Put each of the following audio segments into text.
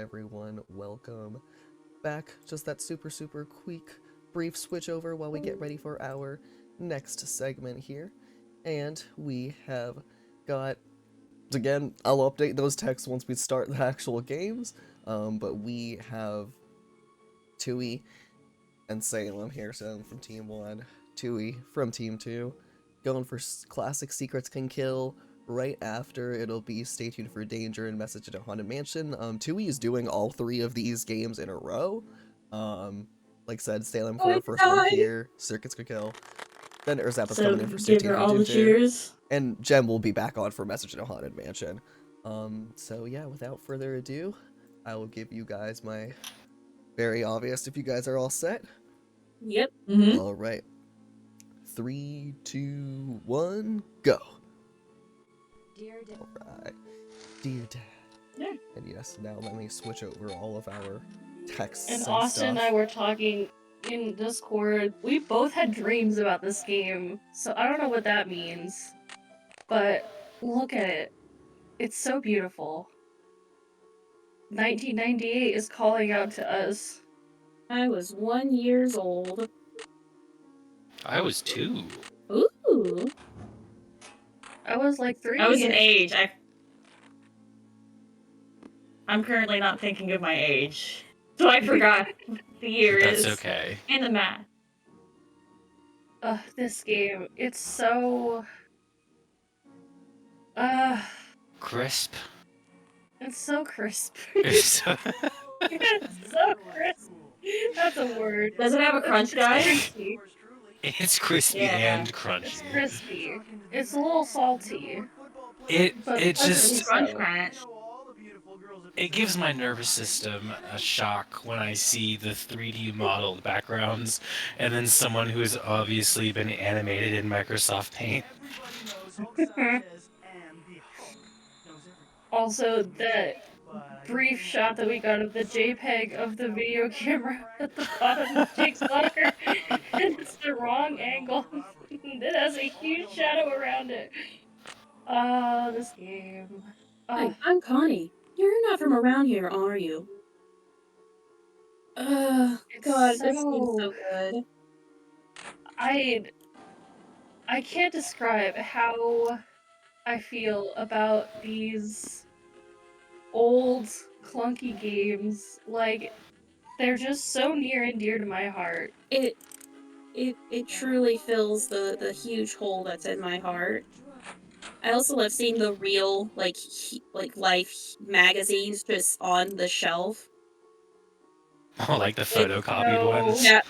everyone, welcome back. Just that super quick brief switch over while we get ready for our next segment here. And we have got, again, I'll update those texts once we start the actual games, but we have Tui and Salem here, Salem from Team 1, Tui from Team 2, going for classic Secrets Can Kill. Right after, it'll be Stay Tuned for Danger and Message in a Haunted Mansion. Tui is doing all three of these games in a row. Like I said, Salem for our first one here, Circuits Can Kill. Then Urzappa's coming in for Stay Tuned for all the Danger. cheers. And Jem will be back on for Message in a Haunted Mansion. So yeah, without further ado, I will give you guys my very obvious if you guys are all set. Yep. All right. 3, 2, 1, go. Dear Dad. Alright. Dear Dad. Yeah. And yes, now let me switch over all of our texts And and Austin and stuff. I were talking in Discord. We both had dreams about this game, so I don't know what that means. But look at it. It's so beautiful. 1998 is calling out to us. I was 1 year old. I was 2. Ooh. I was like 3. I was an age. I'm currently not thinking of my age. So I forgot the year That's is. okay. And the math. This game, it's so... Crisp. It's so crisp. It's so... It's so crisp. That's a word. Does it have a crunch, guys? Crispy. It's crispy and crunchy. It's crispy. It's a little salty. It just... crunch. It gives my nervous system a shock when I see the 3D modeled backgrounds and then someone who has obviously been animated in Microsoft Paint. Also, that brief shot that we got of the JPEG of the video camera at the bottom of Jake's locker, and it's the wrong angle. It has a huge shadow around it. This game. Hi, I'm Connie. You're not from around here, are you? God, this seems so good. I can't describe how I feel about these old, clunky games. Like, they're just so near and dear to my heart. It truly fills the huge hole that's in my heart. I also love seeing the real, like life magazines just on the shelf. Oh, like the photocopied ones? Yeah.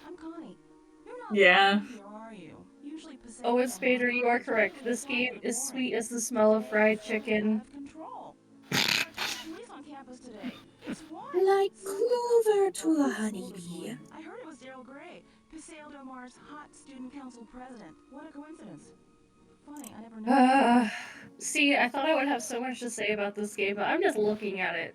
I'm Connie. You're not Yeah. from here, are you? Usually Pacific Oh, it's Spader, you are correct. This game is sweet as the smell of fried chicken. Control. Police on campus today. It's wild. Like clover to a honeybee. I heard it was Daryl Gray, Paseo Del Mar's hot student council president. What a coincidence. Funny, I never knew. See, I thought I would have so much to say about this game, but I'm just looking at it.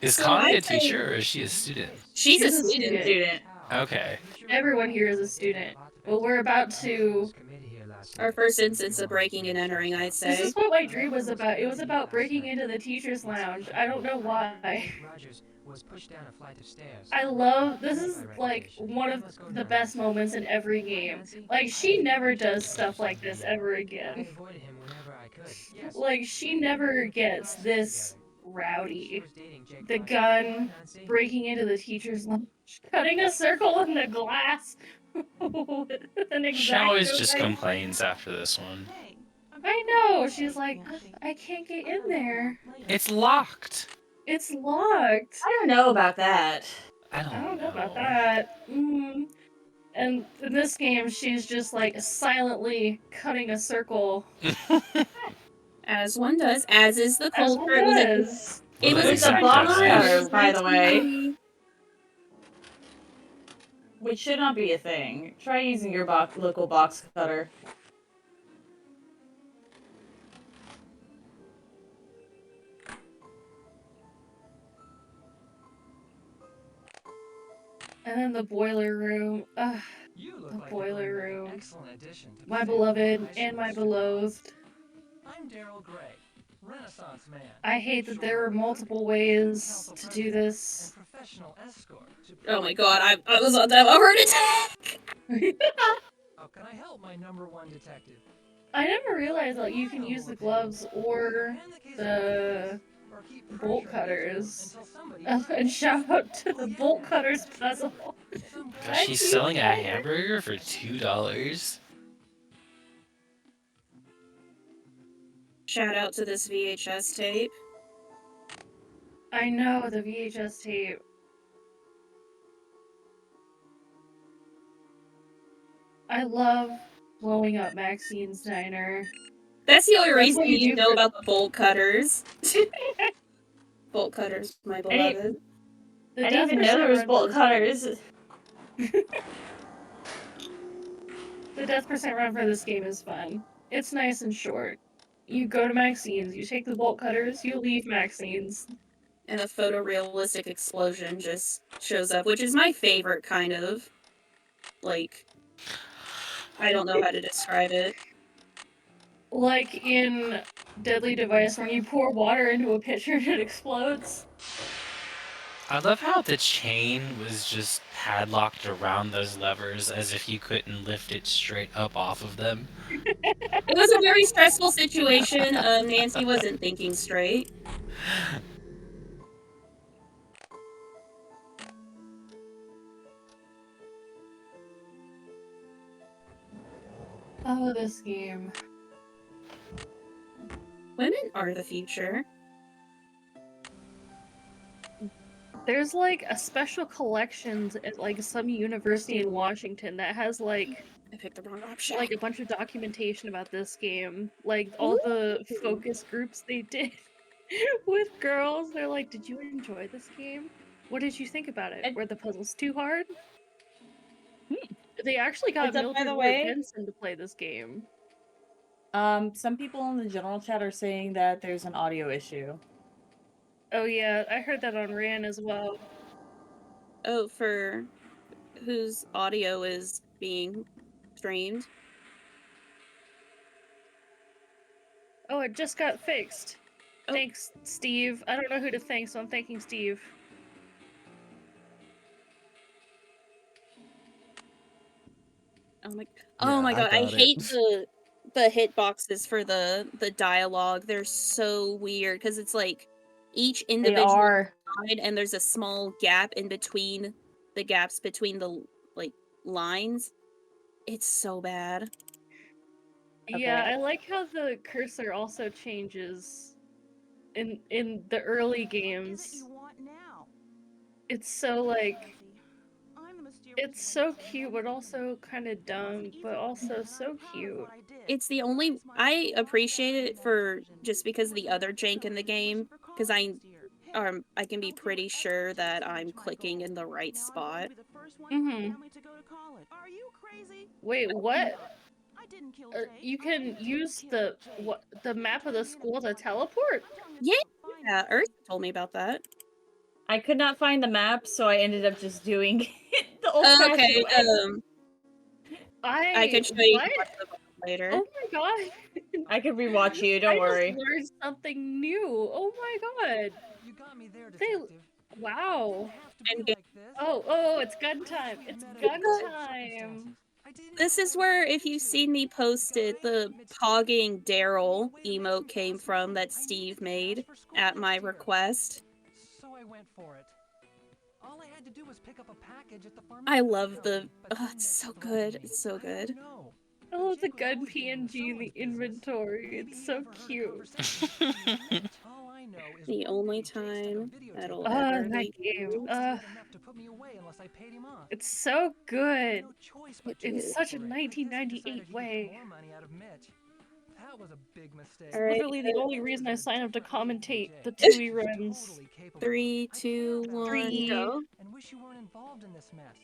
Is Connie a teacher or is she a student? She's a student. Okay. Everyone here is a student. But we're about to... Our first instance of breaking and entering, I'd say. This is what my dream was about. It was about breaking into the teacher's lounge. I don't know why. I love... This is, like, one of the best moments in every game. Like, she never does stuff like this ever again. Like, she never gets this rowdy. The gun, breaking into the teacher's lounge, cutting a circle in the glass. She always just complains after this one. I know, she's like, I can't get in there. It's locked. It's locked. I don't know about that. I don't know about that. And in this game, she's just like silently cutting a circle. As one does, as is the culture. It was Well, a box cutter, by the way. Which should not be a thing. Try using your local box cutter. And then the boiler room. The boiler room. My beloved and my beloved. I'm Daryl Gray, I hate that there are multiple ways to do this. Oh my god, I was on to have a heart attack! How can I help my number one detective? I never realized that you can use the gloves or the bolt cutters. And shout out to the bolt cutters puzzle. She's selling a hamburger for $2. Shout out to this VHS tape. I know, the VHS tape. I love blowing up Maxine's diner. That's the only That's reason what you you do know for- about the bolt cutters. Bolt cutters, my beloved. The I didn't even know death there was percent bolt run cutters. The death percent run for this game is fun. It's nice and short. You go to Maxine's, you take the bolt cutters, you leave Maxine's. And a photorealistic explosion just shows up, which is my favorite kind of. Like, I don't know how to describe it. Like in Deadly Device, when you pour water into a pitcher and it explodes. I love how the chain was just padlocked around those levers as if you couldn't lift it straight up off of them. It was a very stressful situation. Nancy wasn't thinking straight. Oh, this game. Women are the future. There's like a special collections at like some university in Washington that has like I picked the wrong option. a bunch of documentation about this game. Like all the focus groups they did with girls. They're like, did you enjoy this game? What did you think about it? Were the puzzles too hard? They actually got Heads up, by Mildred the Ward way. Benson to play this game. Some people in the general chat are saying that there's an audio issue. Oh yeah, I heard that on Ran as well. Oh, for whose audio is being streamed? Oh, it just got fixed. Oh. Thanks, Steve. I don't know who to thank, so I'm thanking Steve. Oh my I god, I got it. hate the hitboxes for the dialogue. They're so weird because it's like each individual line and there's a small gap in between the gaps between the like lines. It's so bad. Yeah, I like how the cursor also changes in the early games. It's so like it's so cute, but also kind of dumb, but also so cute. It's the only I appreciate it for just because of the other jank in the game because I can be pretty sure that I'm clicking in the right spot. Mm-hmm. Wait, what? You can use the map of the school to teleport? Yeah, Earth told me about that. I could not find the map, so I ended up just doing it the old-fashioned Okay, way. I can show you what? later. Oh my god. I could rewatch you, don't worry. I just learned something new. Oh my god. You got me there, They detective. wow. And like this. Oh, it's gun time. It's gun time. This is where, if you've seen me post it, the pogging Daryl emote came from that Steve made at my request. So I went for it. All I had to do was pick up a package at the pharmacy. I love the it's so good. It's so good. I love the gun PNG in the inventory. It's so cute. The only time that'll Oh, ever that be game. It's so good. In such a 1998 way. Alright. Literally the only reason I signed up to commentate the 2E runs. 3, 2, 1, go. And wish you weren't involved in this mess.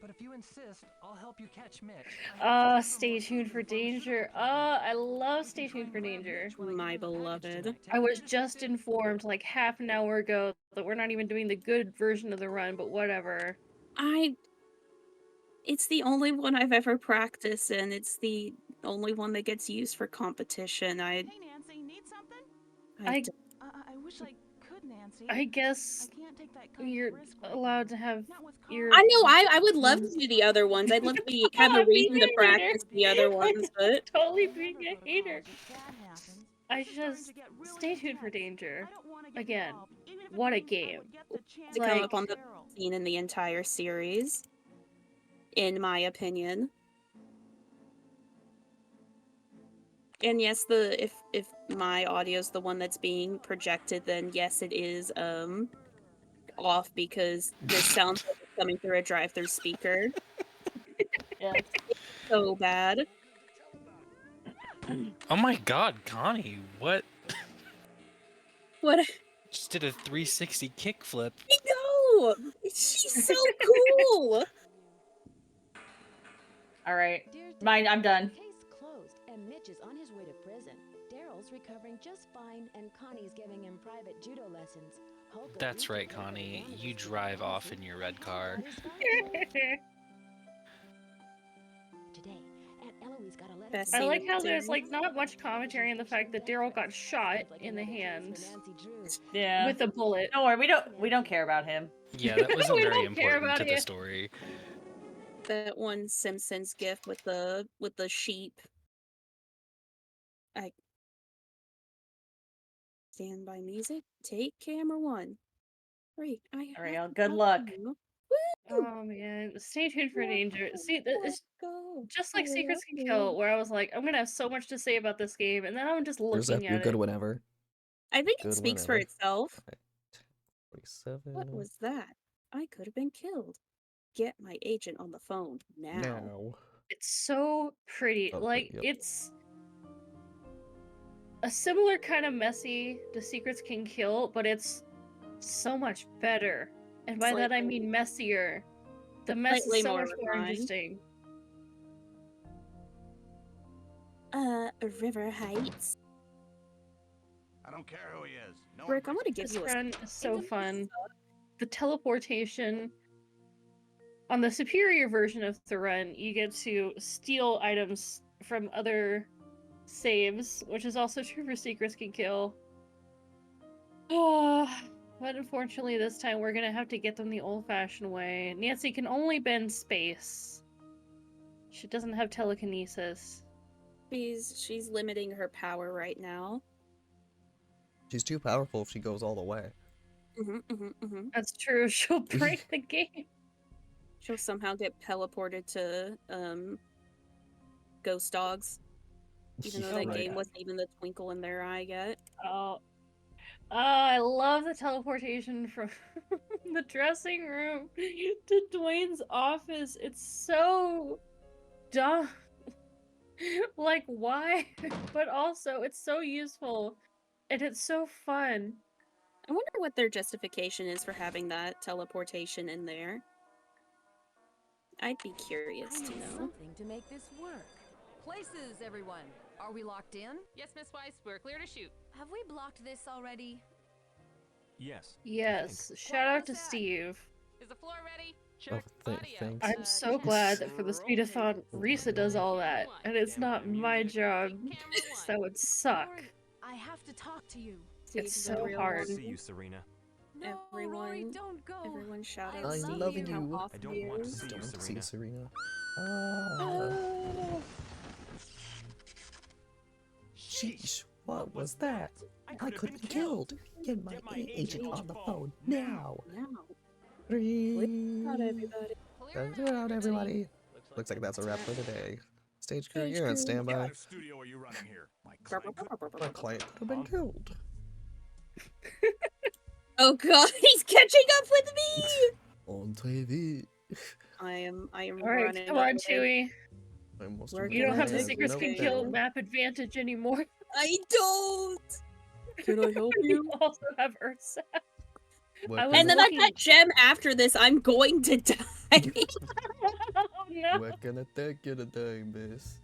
But if you insist, I'll help you catch Mitch. Stay tuned for danger. I love Stay tuned for danger. My beloved. I was just informed like half an hour ago that we're not even doing the good version of the run, but whatever. It's the only one I've ever practiced, and it's the only one that gets used for competition. Hey Nancy, need something? I I wish I could, Nancy. I guess can't take that kind you're of risk right allowed now. to have Not with your. I know. I would love to do the other ones. I'd love to have a I'm being reason to a hater. practice the other ones, but Totally I'll being never a go to hater. college if that happens. I This is starting just to get really stay tuned for intense. danger. I don't want to get Again, involved, even if it what a means I game. would get the chance to come Like, up on the Daryl. scene in the entire series, in my opinion. And yes, if my audio's the one that's being projected, then yes, it is off because this sounds like it's coming through a drive-through speaker. Yes. So bad. Oh my god, Connie, what? What? Just did a 360 kickflip. I know! She's so cool! All right. Dear Mine. I'm done. Case closed, and Mitch is on his way to prison. Daryl's recovering just fine, and Connie's giving him private judo lessons. Hulk That's agreed to right, pay for Connie. Veronica's You student drive off policy in your red and car. got his scholarship. Today, Aunt Eloise got a letter Best from I scene like in how the there's series. like not much commentary on the fact that Daryl got shot in the hand Yeah. with a bullet. Don't worry. We don't care about him. Yeah, that wasn't We very don't care important about to the it. story. That one Simpsons gif with the sheep. I stand by music. Take camera 1. 3. All right, have y'all. to Good talk luck. to you. Woo! Oh man, stay tuned for danger. See, it's Go. just like I Secrets love Can you. Kill, where I was like, I'm gonna have so much to say about this game, and then I'm just Where's looking that? You're at good it. whenever. I think it Good speaks for whenever. itself. Right. 47. What was that? I could have been killed. Get my agent on the phone now. Now. It's so pretty. Oh, Like, yep. it's a similar kind of messy to Secrets Can Kill, but it's so much better. And by that I mean messier. The mess Slightly is so more much more refined. interesting. River Heights. I don't care who he is. No Rick, I want to give This you a run is so fun. The teleportation. On the superior version of the run, you get to steal items from other saves, which is also true for Secrets Can Kill. But unfortunately this time we're gonna have to get them the old-fashioned way. Nancy can only bend space. She doesn't have telekinesis. She's limiting her power right now. She's too powerful if she goes all the way. That's true, she'll break the game. She'll somehow get teleported to Ghost Dogs. Even though that Right. game wasn't even the twinkle in their eye yet. Oh, I love the teleportation from the dressing room to Dwayne's office. It's so dumb. Like, why? But also, it's so useful. And it's so fun. I wonder what their justification is for having that teleportation in there. I'd be curious to know. Something to make this work. Places, everyone. Are we locked in? Yes, Miss Weiss, we're clear to shoot. Have we blocked this already? Yes. Yes. Shout out to Steve. Is the floor ready? Oh, thanks. I'm so glad that for the speedathon, Risa does all that, and it's not my job. That would suck. I have to talk to you. It's so hard. See you, Serena. No, Rory, don't go. Everyone shout out I Steve, love how you. awesome I don't he want to is. see you, Don't Serena. see Serena. Sheesh, what was that? I could have been killed. Get my agent on the phone now. Now. 3. Out everybody. Clear out, everybody. Looks like that's a wrap for today. Stage crew, you're on standby. What kind of studio are you running here? My client My client could have been killed. Oh god, he's catching up with me! On TV. I am Alright, running come on, away. Chewie. We're You don't have the gonna Secrets take Can it. Kill map advantage anymore. I don't! Can I help You you? also have Ursa. And then I've got Gem after this, I'm going to die. Oh no. We're gonna take you today, miss.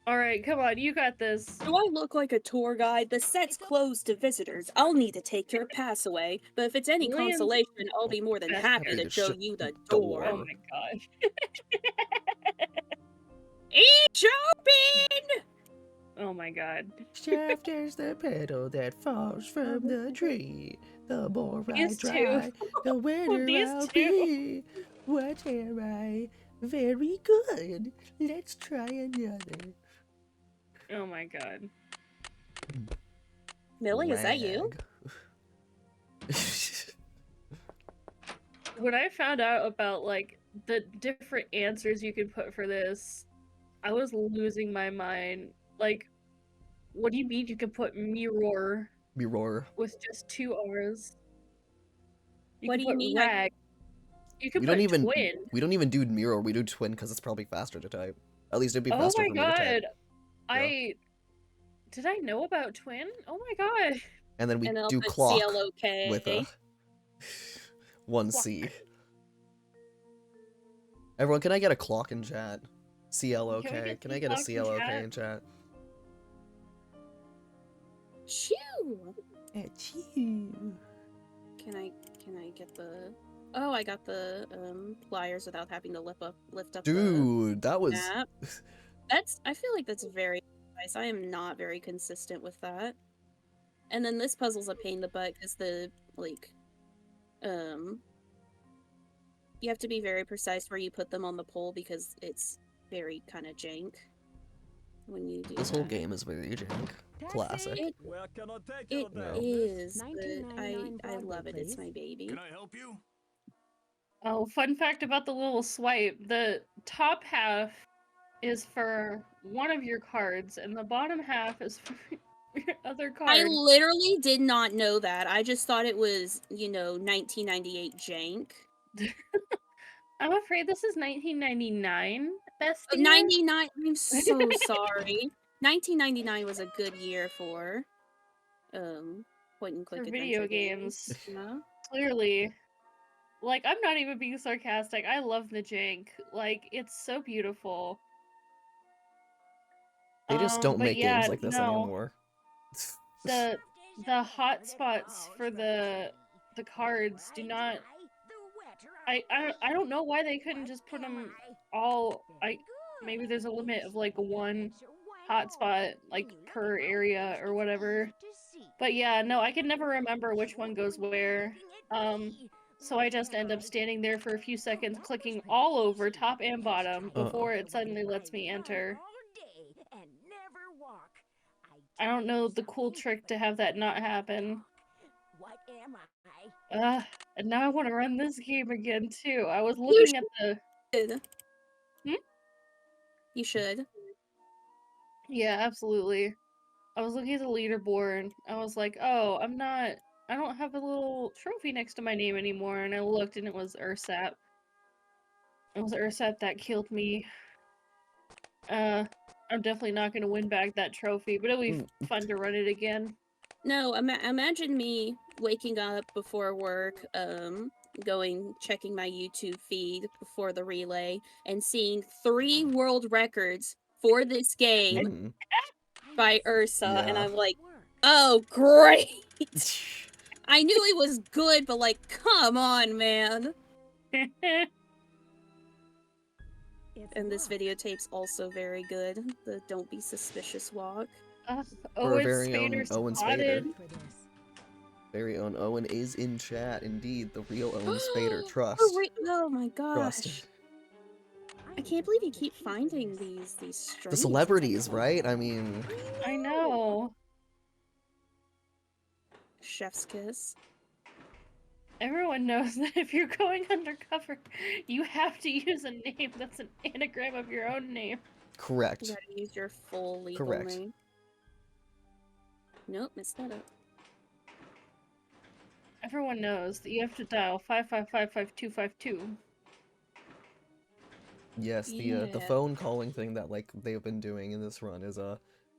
Alright, come on, you got this. Do I look like a tour guide? The set's closed to visitors. I'll need to take your pass away, but if it's any William's consolation, I'll be more than best happy to show you the door. Oh my god. It's open! Oh my god. Shaft is the petal that falls from the tree. The more I These two. try, the wetter These I'll two. be. What am I? Very good. Let's try another. Oh my god. Millie, is that you? Lag. When I found out about like the different answers you could put for this, I was losing my mind. Like, what do you mean you can put mirror Mirror. with just 2 R's? What do you put mean? rag. You could We put don't even twin. we don't even do mirror. We do twin because it's probably faster to type. At least it'd be Oh faster my for me to type. god. Did I know about twin? Oh my god. And then we And I'll do put clock CLOK. with a 1C. Everyone, can I get a clock in chat? CLOK. Can I get a CLOK in chat? Shoo! Achoo. Can I get the? Oh, I got the pliers without having to lift up. Dude, that was. Map. I feel like that's very nice. I am not very consistent with that. And then this puzzle's a pain in the butt because you have to be very precise where you put them on the pole because it's very kind of jank when you do This that. whole game is very jank. Classic. It is, but I love it. It's my baby. Can I help you? Oh, fun fact about the little swipe. The top half is for one of your cards, and the bottom half is for your other card. I literally did not know that. I just thought it was, 1998 jank. I'm afraid this is 1999, bestie. 99? I'm so sorry. 1999 was a good year for, point-and-click For adventure video games. Yeah. Clearly. Like, I'm not even being sarcastic. I love the jank. Like, it's so beautiful. They just don't but make yeah, games like this anymore. The hotspots for the cards do not. I don't know why they couldn't just put them all. Maybe there's a limit of like one hotspot like per area or whatever. But yeah, no, I can never remember which one goes where. So I just end up standing there for a few seconds, clicking all over, top and bottom, before it suddenly lets me enter. I don't know the cool trick to have that not happen. And now I want to run this game again too. I was looking at the. You should. Yeah, absolutely. I was looking at the leaderboard. I was like, oh, I don't have a little trophy next to my name anymore. And I looked and it was Ursap. It was Ursap that killed me. I'm definitely not going to win back that trophy, but it'll be fun to run it again. No, imagine me waking up before work, checking my YouTube feed before the relay, and seeing 3 world records for this game by Ursa, and I'm like, oh, great! I knew it was good, but like, come on, man! And this videotape's also very good. The Don't Be Suspicious walk. For our very own Owen Spader. Very own Owen is in chat, indeed. The real Owen Spader. Trust. Oh my gosh. Trust. I can't believe you keep finding these strange The celebrities, right? I mean... I know. Chef's kiss. Everyone knows that if you're going undercover, you have to use a name that's an anagram of your own name. Correct. You gotta use your full legal name. Nope, messed that up. Everyone knows that you have to dial 5555252. Yes, the phone calling thing that like they've been doing in this run is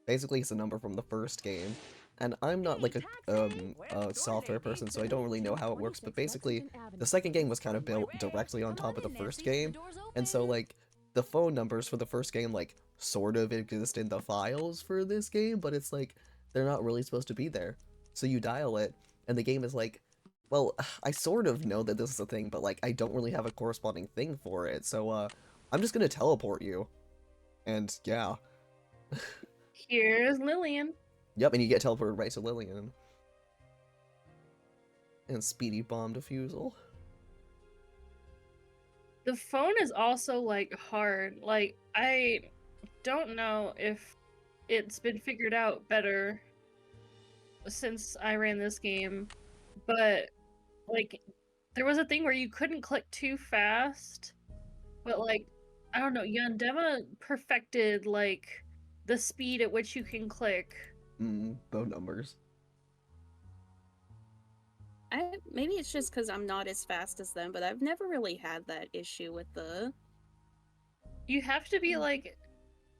basically it's a number from the first game. And I'm not like a software person, so I don't really know how it works, but basically the second game was kind of built directly on top of the first game, and so like the phone numbers for the first game like sort of exist in the files for this game, but it's like they're not really supposed to be there. So you dial it, and the game is like, well, I sort of know that this is a thing, but like I don't really have a corresponding thing for it, so I'm just gonna teleport you. And yeah. Here's Lillian. Yep, and you get teleported right to Lillian. And speedy bomb defusal. The phone is also, like, hard. Like, I don't know if it's been figured out better since I ran this game, but, like, there was a thing where you couldn't click too fast, but, like, I don't know, Yandema perfected, like, the speed at which you can click. Bow numbers. Maybe it's just because I'm not as fast as them, but I've never really had that issue with the... You have to be, like,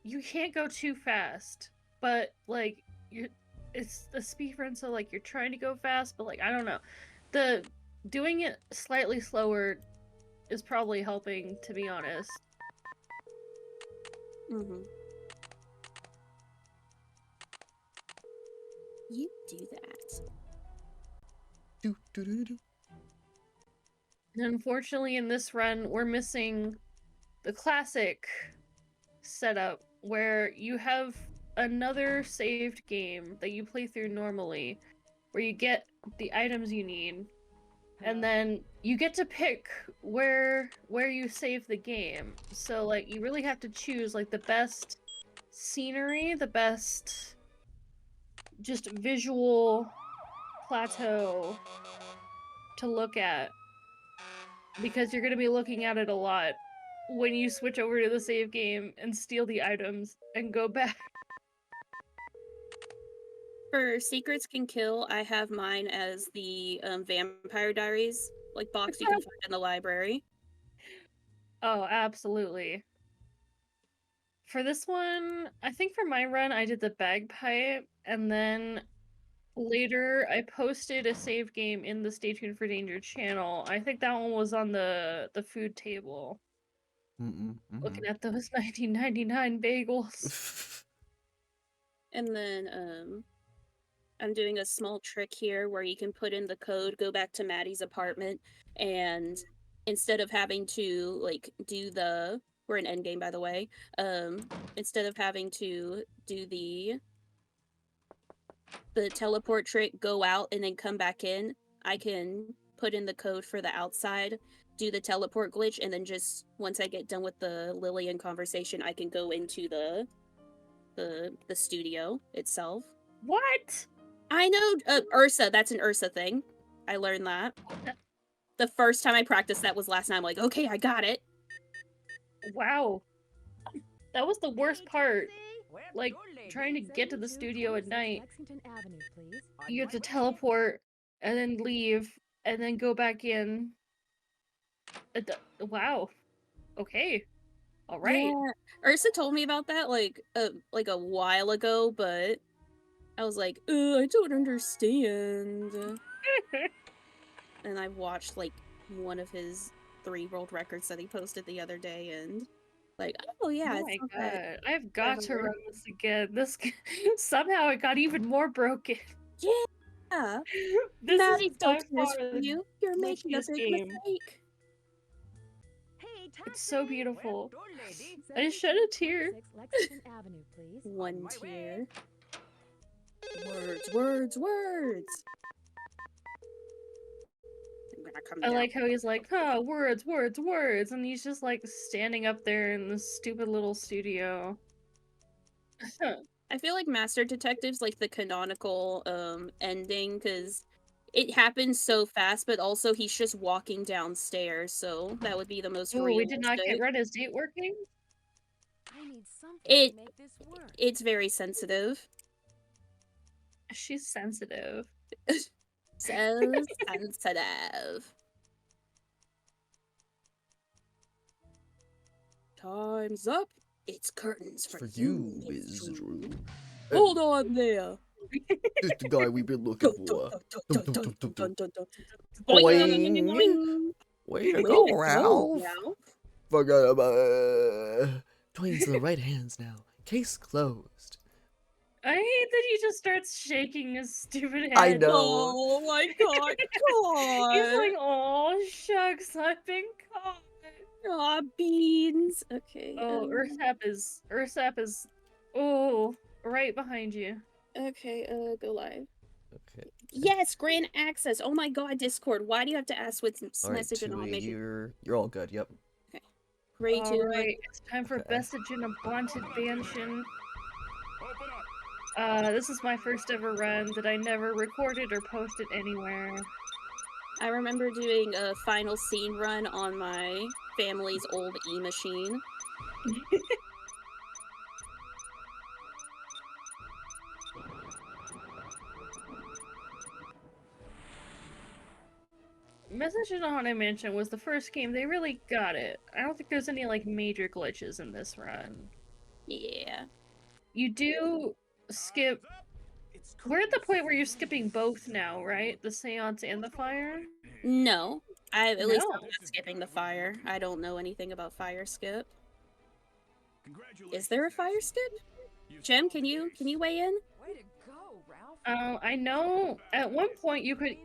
you can't go too fast, but, like, it's the speed run, so, like, you're trying to go fast, but, like, I don't know. Doing it slightly slower is probably helping, to be honest. You do that. And unfortunately, in this run, we're missing the classic setup where you have another saved game that you play through normally, where you get the items you need, and then you get to pick where you save the game. So, like, you really have to choose, like, the best scenery, the best just visual plateau to look at, because you're going to be looking at it a lot when you switch over to the save game and steal the items and go back. For Secrets Can Kill, I have mine as the Vampire Diaries, like, box you can find in the library. Oh, absolutely. For this one, I think for my run, I did the bagpipe, and then later I posted a save game in the Stay Tuned for Danger channel. I think that one was on the food table. Looking at those 1999 bagels. And then, I'm doing a small trick here where you can put in the code, go back to Maddie's apartment, and instead of having to, like, do the... We're in endgame, by the way. Instead of having to do the teleport trick, go out, and then come back in, I can put in the code for the outside, do the teleport glitch, and then just, once I get done with the Lillian conversation, I can go into the studio itself. What? I know, Ursa, that's an Ursa thing. I learned that. The first time I practiced that was last night. I'm like, okay, I got it. Wow. That was the worst part. Like, trying to get to the studio at night. You have to teleport, and then leave, and then go back in. Wow. Okay. Alright. Yeah. Ursa told me about that, like a while ago, but I was like, I don't understand. And I watched, like, one of his 3 world records that he posted the other day, and, like, oh yeah, Oh it's my not god. that I've got to hard. run this again. This somehow it got even more broken. Yeah. This Maddie is still by cares far for the you. You're making a glitchiest big game. mistake. It's so beautiful. I just shed a tear. 1 tear. Words. I'm gonna come I down. like how he's like, words, and he's just like standing up there in this stupid little studio. I feel like Master Detective's like the canonical ending, because it happens so fast, but also he's just walking downstairs, so that would be the most Oh, we did not get realistic. Rena's date working? I need something to make this work. It's very sensitive. She's sensitive. So sensitive. Time's up. It's curtains for you, Miss Drew. Hold on there. It's the guy we've been looking for. Boing. Boing. Way to go, Ralph. Forgot about Twain's the right hands now. Case closed. I hate that he just starts shaking his stupid head. I know. Oh my god, He's like, oh shucks, I've been caught. Aw, beans. Okay. Oh, Ursap is. Oh. Right behind you. Okay, go live. Okay. Yes, grant access. Oh my god, Discord. Why do you have to ask with Alright, message and all Tui, major? you're all good, yep. Okay. 3, 2, 1. Alright, it's time for Okay. Message in a Haunted Mansion. Open up. This is my first ever run that I never recorded or posted anywhere. I remember doing a final scene run on my family's old e-machine. Message in a Haunted Mansion was the first game. They really got it. I don't think there's any, like, major glitches in this run. Yeah. You do skip... We're at the point where you're skipping both now, right? The seance and the fire? No. At least I'm No. not skipping the fire. I don't know anything about fire skip. Is there a fire skip? Jem, can you weigh in? Way to go, Ralph. I know at one point you could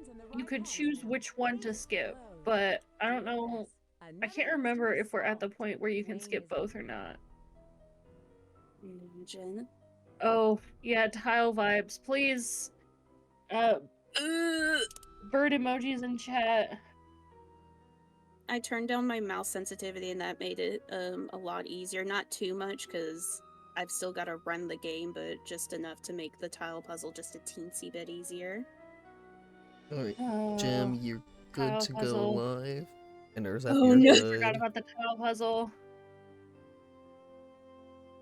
choose which one to skip, but I don't know. I can't remember if we're at the point where you can skip both or not. Jen. Oh, yeah, tile vibes, please. Bird emojis in chat. I turned down my mouse sensitivity and that made it a lot easier. Not too much because I've still got to run the game, but just enough to make the tile puzzle just a teensy bit easier. Alright, Oh, Jim, you're good tile to go puzzle. live. And Urzef, Oh, you're no. good. I forgot about the tile puzzle.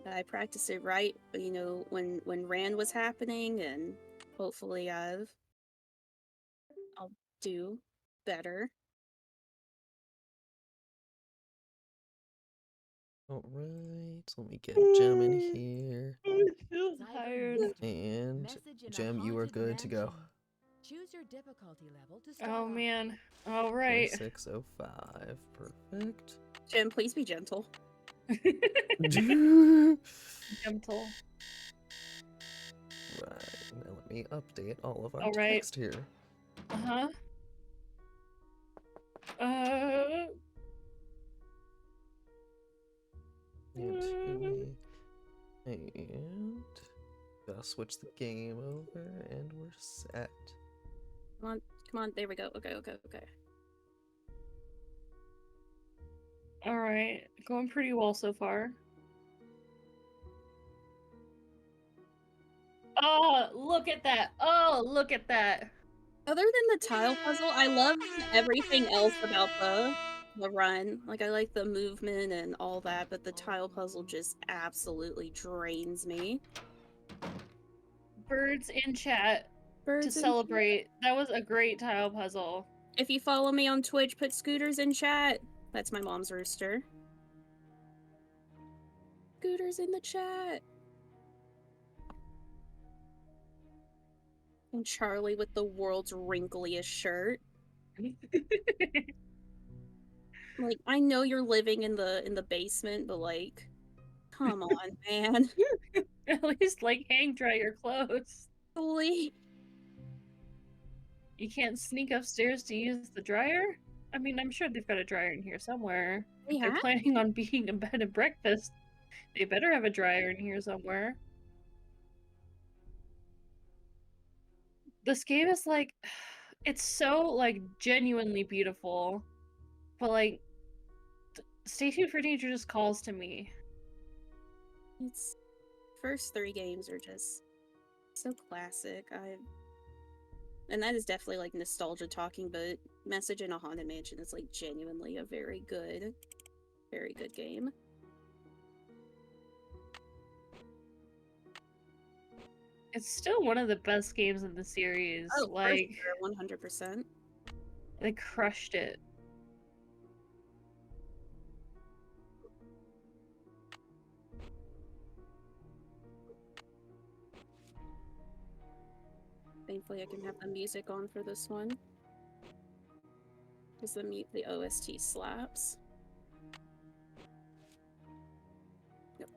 I practiced it right, you know, when Rand was happening, and hopefully I'll do better. Alright, let me get Jem in here. I'm so tired. And Jem, you are good to go. Choose your difficulty level to start Oh off. man. Alright. 605. Perfect. Jen, please be gentle. Gentle. Right, now let me update all of our Alright. text here. Uh-huh. And gotta switch the game over, and we're set. Come on, there we go. Okay. Alright, going pretty well so far. Oh, look at that! Oh, look at that! Other than the tile puzzle, I love everything else about the run. Like, I like the movement and all that, but the tile puzzle just absolutely drains me. Birds in chat Birds to celebrate. That was a great tile puzzle. If you follow me on Twitch, put Scooters in chat. That's my mom's rooster. Scooters in the chat. And Charlie with the world's wrinkliest shirt. Like, I know you're living in the basement, but like, come on, man. At least, like, hang dry your clothes. Please. You can't sneak upstairs to use the dryer? I mean, I'm sure they've got a dryer in here somewhere. If they're planning on being a bed and breakfast, they better have a dryer in here somewhere. This game is like, it's so like genuinely beautiful, but like, Stay Tuned for Danger just calls to me. Its first 3 games are just so classic. And that is definitely like nostalgia talking, but Message in a Haunted Mansion is like genuinely a very good game. It's still one of the best games in the series. Oh, like, for sure, 100%. They crushed it. Thankfully, I can have the music on for this one. Because the OST slaps. Yep.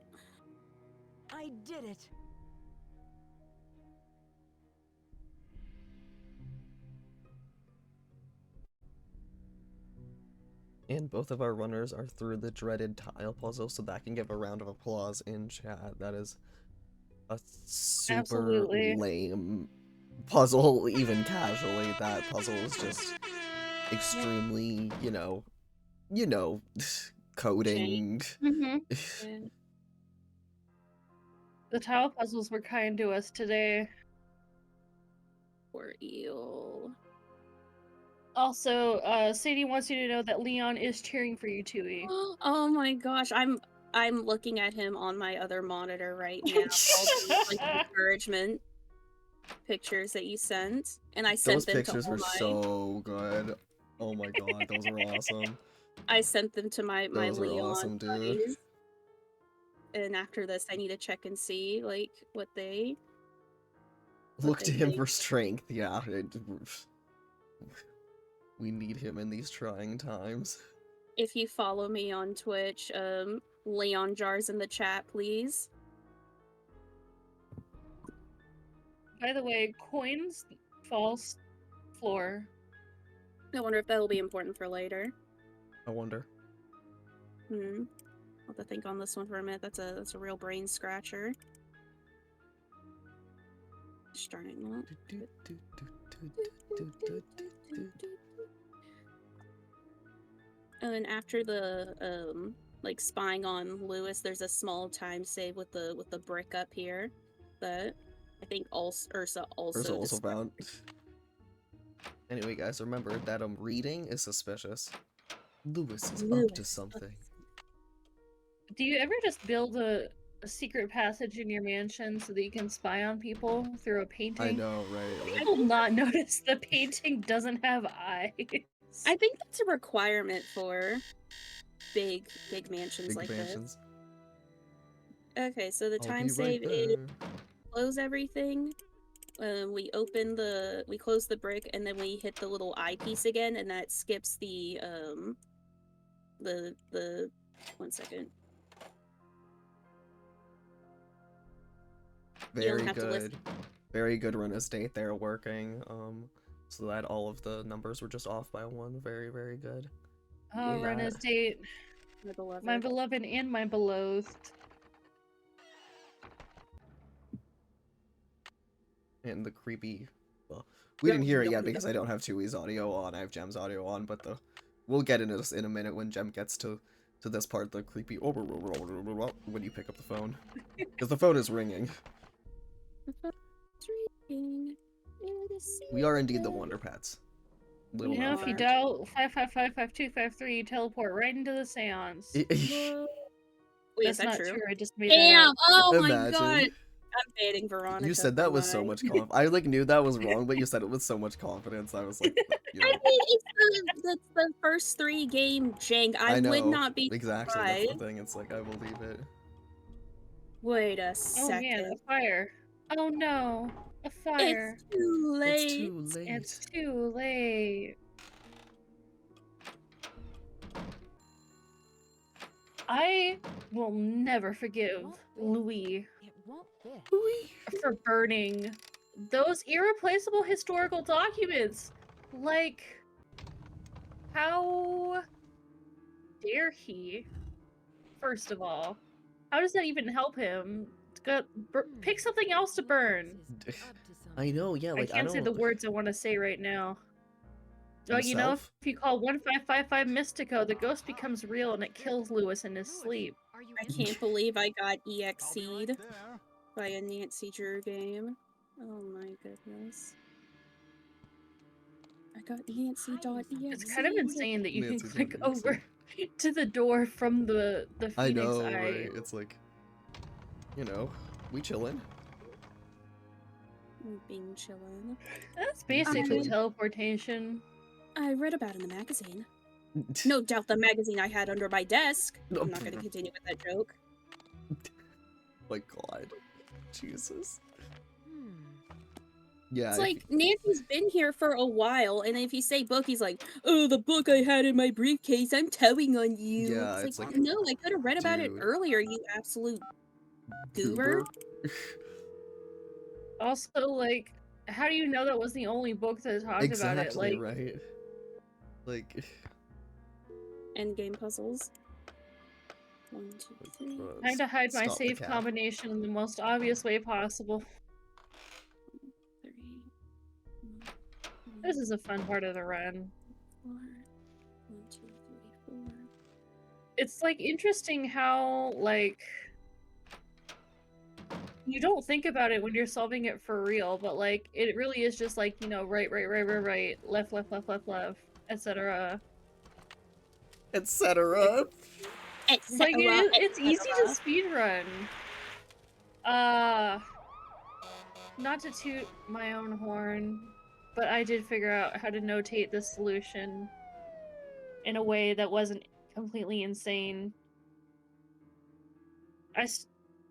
I did it. And both of our runners are through the dreaded tile puzzle, so that can give a round of applause in chat. That is a super Absolutely. lame puzzle, even casually. That puzzle is just extremely, coding. Mm-hmm. Yeah. The tile puzzles were kind to us today. Poor eel. Also, Sadie wants you to know that Leon is cheering for you, Tui. Oh my gosh, I'm looking at him on my other monitor right now. All these like encouragement pictures that you sent, and I sent Those them to pictures all were so good. Oh my god, those are awesome. I sent them to my Those are Leon awesome, dude. buddies. And after this, I need to check and see like what they Look to him think. for strength. Yeah, we need him in these trying times. If you follow me on Twitch, Leon Jars in the chat, please. By the way, coins, false, floor. I wonder if that'll be important for later. I wonder. I'll have to think on this one for a minute. That's a real brain scratcher. Starting up. And then after the like spying on Lewis, there's a small time save with the brick up here that I think Ursa also found. Anyway, guys, remember that reading is suspicious. Lewis is up to something. Do you ever just build a secret passage in your mansion so that you can spy on people through a painting? I know, right? I will not notice the painting doesn't have eyes. I think that's a requirement for big mansions like this. Okay, so the time save is close everything. We close the brick, and then we hit the little eyepiece again, and that skips the 1 second. Very good. Very good run of state there working. So that all of the numbers were just off by 1. Very, very good. Oh, run as date. My beloved and my beloved. And the creepy. Well, we didn't hear it yet because I don't have Tui's audio on. I have Gem's audio on, but we'll get into this in a minute when Gem gets to this part. The creepy when you pick up the phone, because the phone is ringing. We are indeed the Wonder Pets. You know, if you dial 5555253, you teleport right into the seance. Wait, That's is that not true? true. I just made Damn! that up. Oh my god! I'm baiting Veronica. You said that with so much confidence. I knew that was wrong, but you said it with so much confidence. I was like, I mean, it's the first 3 game jank. I know, would not be exactly. surprised. That's the thing. It's like I believe it. Wait a second. Oh man, a fire! Oh no, a fire! It's too late. It's too late. It's too late. I will never forgive Louis for burning those irreplaceable historical documents. Like, how dare he? First of all, how does that even help him? Pick something else to burn. I know, yeah. Like I can't say the words I want to say right now. Well, you know, if you call 1555 Mystico, the ghost becomes real and it kills Lewis in his sleep. I can't believe I got EXC'd by a Nancy Drew game. Oh my goodness. I got Nancy.exe. It's kind of insane that you can click over to the door from the Phoenix I know, Eye. right? It's like, we chillin'. Being chillin'. That's basically teleportation. I read about it in the magazine. No doubt the magazine I had under my desk. I'm not going to continue with that joke. My god. Jesus. Yeah. It's like, Nancy's been here for a while, and if you say book, he's like, oh, the book I had in my briefcase, I'm towing on you. Yeah, it's like, no, I could have read about it earlier, you absolute goober. Also, like, how do you know that was the only book that talked about it? Like, right. Like, Endgame puzzles. 1, 2, 3. Trying to hide my Stop the safe cap. combination in the most obvious way possible. 3. This is a fun part of the run. 4. 1, 2, 3, 4. It's like interesting how like you don't think about it when you're solving it for real, but like it really is just like, you know, right, left, etc. Etc. Like it's easy to speedrun. Not to toot my own horn, but I did figure out how to notate this solution in a way that wasn't completely insane.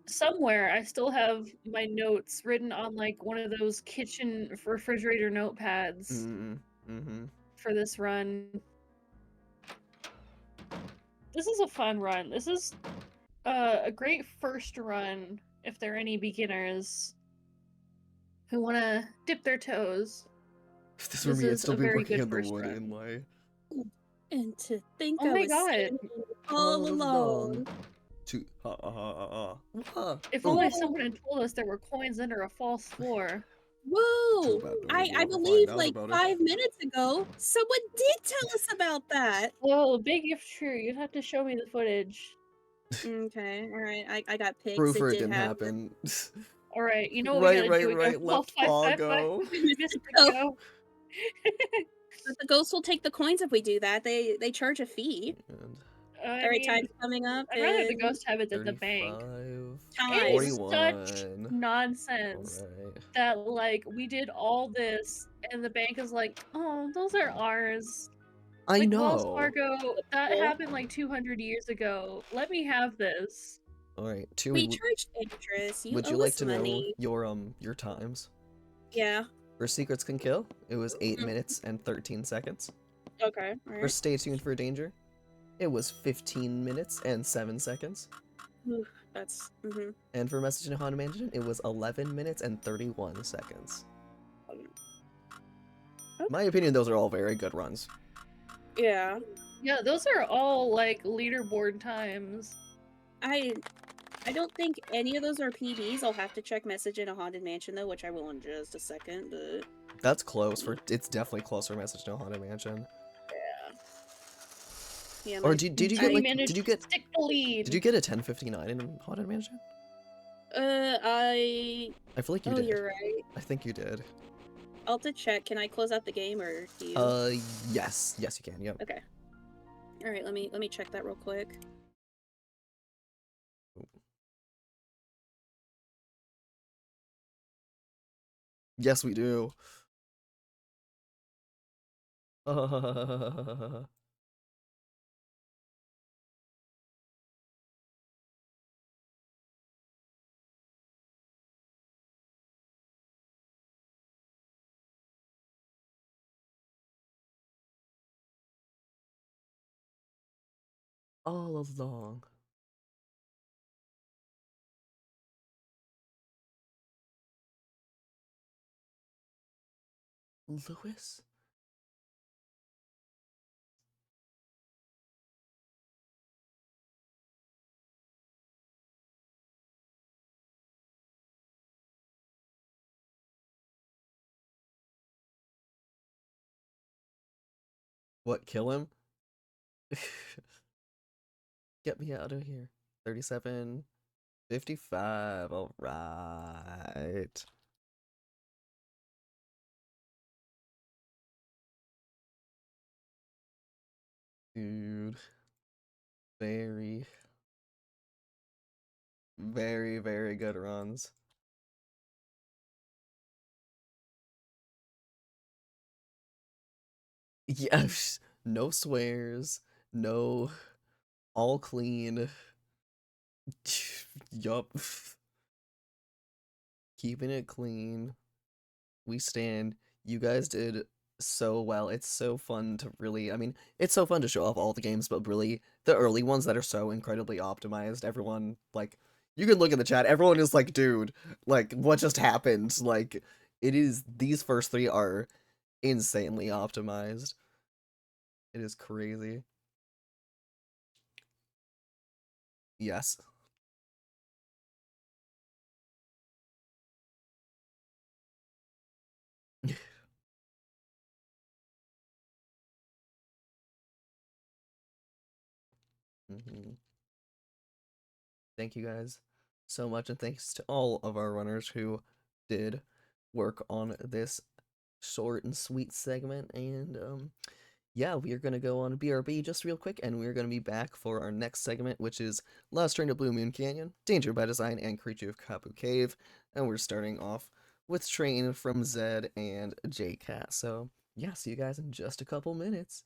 Somewhere I still have my notes written on like one of those kitchen refrigerator notepads for this run. This is a fun run. This is a great first run if there are any beginners who want to dip their toes. If this were me, I'd still be working on the wood run. inlay. And to think Oh I my was god. standing all alone. If only someone had told us there were coins under a false floor. Whoa! I believe like 5 minutes ago, someone did tell us about that. Well, big if true, you'd have to show me the footage. Okay, alright. I got pics. Proof It it did didn't happen. Alright, you know what we gotta do again? Left paw go. But the ghost will take the coins if we do that. They charge a fee. Alright, time's coming up. I'd rather the ghost have it than the bank. It is such 41. nonsense that like we did all this and the bank is like, oh, those are ours. I like, know. Wells Fargo, that happened like 200 years ago. Let me have this. Alright, we charged interest. Would you like to know your times? Yeah. For Secrets Can Kill, it was 8 minutes and 13 seconds. Okay, For alright. Stay Tuned for Danger, it was 15 minutes and 7 seconds. That's And for Message in a Haunted Mansion, it was 11 minutes and 31 seconds. In my opinion, those are all very good runs. Yeah. Yeah, those are all like leaderboard times. I don't think any of those are PBs. I'll have to check Message in a Haunted Mansion though, which I will in just a second, but That's close it's definitely close for Message in a Haunted Mansion. Yeah. Or did you get like did you get a 1059 in Haunted Mansion? I feel like you oh, did. you're right. I think you did. I'll have to check. Can I close out the game or do you? Yes you can. Yep. Okay. All right, let me check that real quick. Yes, we do. All along. Lewis? What, kill him? Get me out of here. 37, 55, alright. Dude. Very, very good runs. Yes, no swears, no, all clean. Yup. Keeping it clean. We stand. You guys did so well. It's so fun to really, I mean, it's so fun to show off all the games, but really, the early ones that are so incredibly optimized, everyone, like, you can look in the chat, everyone is like, dude, like, what just happened? Like, it is, these first 3 are insanely optimized. It is crazy. Yes. Mhm. Thank you guys so much, and thanks to all of our runners who did work on this short and sweet segment. And yeah, we are going to go on BRB just real quick, and we're going to be back for our next segment, which is Last Train to Blue Moon Canyon, Danger by Design, and Creature of Kapu Cave. And we're starting off with Train from Zed and JCat. So yeah, see you guys in just a couple minutes.